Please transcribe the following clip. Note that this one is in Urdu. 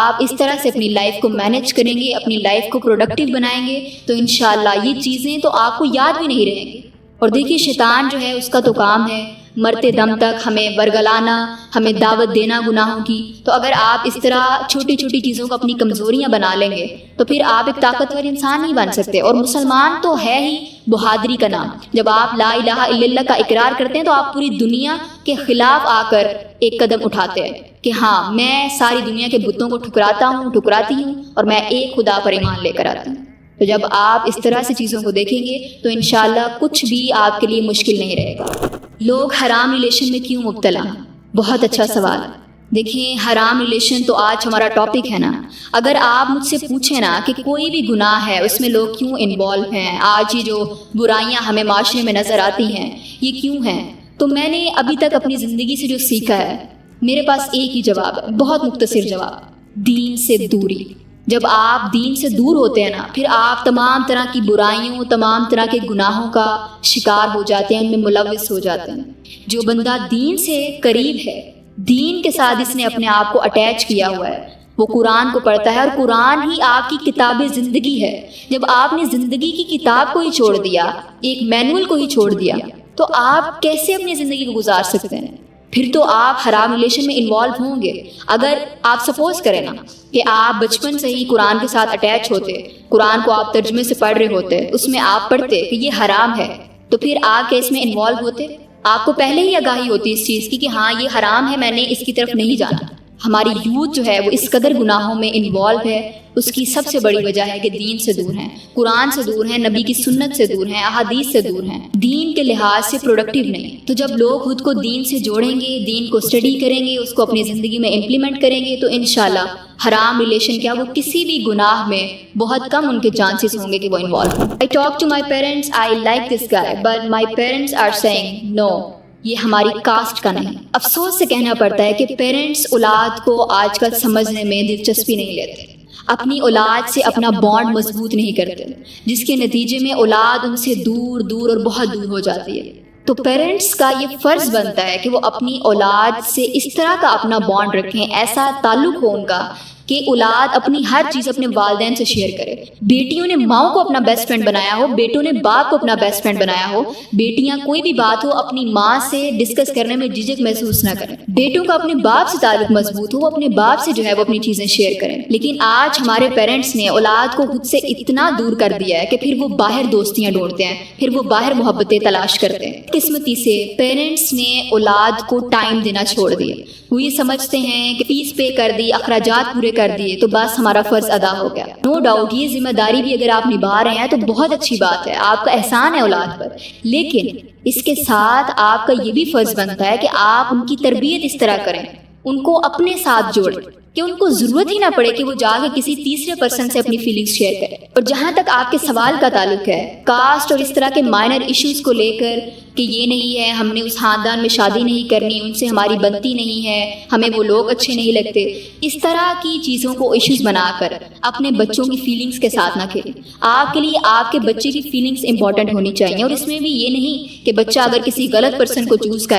آپ اس طرح سے اپنی لائف کو مینیج کریں گے، اپنی لائف کو پروڈکٹیو بنائیں گے تو انشاءاللہ یہ چیزیں تو آپ کو یاد بھی نہیں رہیں گی۔ اور دیکھیے شیطان جو ہے اس کا تو کام ہے مرتے دم تک ہمیں ورگلانا، ہمیں دعوت دینا گناہوں کی۔ تو اگر آپ اس طرح چھوٹی چھوٹی چیزوں کو اپنی کمزوریاں بنا لیں گے تو پھر آپ ایک طاقتور انسان نہیں بن سکتے۔ اور مسلمان تو ہے ہی بہادری کا نام۔ جب آپ لا الہ الا اللہ کا اقرار کرتے ہیں تو آپ پوری دنیا کے خلاف آ کر ایک قدم اٹھاتے ہیں کہ ہاں میں ساری دنیا کے بتوں کو ٹھکراتی ہوں اور میں ایک خدا پر ایمان لے کر آتی ہوں۔ تو جب آپ اس طرح سے چیزوں کو دیکھیں گے تو انشاءاللہ کچھ بھی آپ کے لیے مشکل نہیں رہے گا۔ لوگ حرام ریلیشن میں کیوں مبتلا ہیں؟ بہت اچھا سوال۔ دیکھیں حرام ریلیشن تو آج ہمارا ٹاپک ہے نا۔ اگر آپ مجھ سے پوچھیں نا کہ کوئی بھی گناہ ہے اس میں لوگ کیوں انوالو ہیں، آج یہ جو برائیاں ہمیں معاشرے میں نظر آتی ہیں یہ کیوں ہیں، تو میں نے ابھی تک اپنی زندگی سے جو سیکھا ہے میرے پاس ایک ہی جواب ہے، بہت مختصر جواب، دین سے دوری۔ جب آپ دین سے دور ہوتے ہیں نا پھر آپ تمام طرح کی برائیوں، تمام طرح کے گناہوں کا شکار ہو جاتے ہیں، ان میں ملوث ہو جاتے ہیں۔ جو بندہ دین سے قریب ہے، دین کے ساتھ اس نے اپنے آپ کو اٹیچ کیا ہوا ہے، وہ قرآن کو پڑھتا ہے اور قرآن ہی آپ کی کتاب زندگی ہے۔ جب آپ نے زندگی کی کتاب کو ہی چھوڑ دیا، ایک مینول کو ہی چھوڑ دیا، تو آپ کیسے اپنی زندگی کو گزار سکتے ہیں؟ پھر تو آپ حرام ریلیشن میں انوالو ہوں گے۔ اگر آپ سپوز کریں نا کہ آپ بچپن سے ہی قرآن کے ساتھ اٹیچ ہوتے، قرآن کو آپ ترجمے سے پڑھ رہے ہوتے، اس میں آپ پڑھتے کہ یہ حرام ہے، تو پھر آپ اس میں انوالو ہوتے؟ آپ کو پہلے ہی آگاہی ہوتی اس چیز کی کہ ہاں یہ حرام ہے، میں نے اس کی طرف نہیں جانا۔ ہماری یوتھ جو ہے وہ اس قدر گناہوں میں انوالو ہے، اس کی سب سے بڑی وجہ ہے کہ دین سے دور ہیں، قرآن سے دور ہیں، نبی کی سنت سے دور ہیں، احادیث سے دور ہیں، دین کے لحاظ سے پروڈکٹیو نہیں۔ تو جب لوگ خود کو دین سے جوڑیں گے، دین کو اسٹڈی کریں گے، اس کو اپنی زندگی میں امپلیمنٹ کریں گے، تو انشاءاللہ حرام ریلیشن کیا وہ کسی بھی گناہ میں بہت کم ان کے چانسز ہوں گے کہ وہ انوالو ہوں۔ I talk to my parents, I like this guy, but my parents are saying no. یہ ہماری کاسٹ کا نہیں۔ افسوس سے کہنا پڑتا ہے کہ پیرنٹس اولاد کو آج کل سمجھنے میں دلچسپی نہیں لیتے، اپنی اولاد سے اپنا بانڈ مضبوط نہیں کرتے، جس کے نتیجے میں اولاد ان سے دور دور اور بہت دور ہو جاتی ہے۔ تو پیرنٹس کا یہ فرض بنتا ہے کہ وہ اپنی اولاد سے اس طرح کا اپنا بانڈ رکھیں، ایسا تعلق ہو ان کا کہ اولاد اپنی ہر چیز اپنے والدین سے شیئر کرے۔ بیٹیوں نے ماؤں کو اپنا بیسٹ فرینڈ بنایا ہو، بیٹوں نے باپ کو اپنا بیسٹ فرینڈ بنایا ہو، بیٹیاں کوئی بھی بات ہو اپنی ماں سے ڈسکس کرنے میں جھجک محسوس نہ کریں، بیٹوں کا اپنے باپ سے تعلق مضبوط ہو، وہ اپنے باپ سے جو ہے وہ اپنی چیزیں شیئر کریں۔ لیکن آج ہمارے پیرنٹس نے اولاد کو خود سے اتنا دور کر دیا ہے کہ پھر وہ باہر دوستیاں ڈھونڈتے ہیں، پھر وہ باہر محبتیں تلاش کرتے ہیں۔ قسمتی سے پیرنٹس نے اولاد کو ٹائم دینا چھوڑ دیا، وہ یہ سمجھتے ہیں کہ فیس پے کر دی، اخراجات پورے کر دیے تو بس ہمارا فرض ادا ہو گیا۔ نو ڈاؤٹ یہ ذمہ داری بھی اگر آپ نبھا رہے ہیں تو بہت اچھی بات ہے، آپ کا احسان ہے اولاد پر، لیکن اس کے ساتھ آپ کا یہ بھی فرض بنتا ہے کہ آپ ان کی تربیت اس طرح کریں، ان کو اپنے ساتھ جوڑیں کہ ان کو ضرورت ہی نہ پڑے کہ وہ جا کے کسی تیسرے پرسن سے اپنی فیلنگز شیئر کرے۔ اور جہاں تک آپ کے سوال کا تعلق ہے کاسٹ اور اس طرح کے مائنر ایشوز کو لے کر کہ یہ نہیں ہے، ہم نے اس خاندان میں شادی نہیں کرنی، ان سے ہماری بنتی نہیں ہے، ہمیں وہ لوگ اچھے نہیں لگتے، اس طرح کی چیزوں کو ایشوز بنا کر اپنے بچوں کی فیلنگز کے ساتھ نہ کھیلیں۔ آپ کے لیے آپ کے بچے کی فیلنگز امپورٹنٹ ہونی چاہیے، اور اس میں بھی یہ نہیں کہ بچہ اگر کسی غلط پرسن کو چوز کر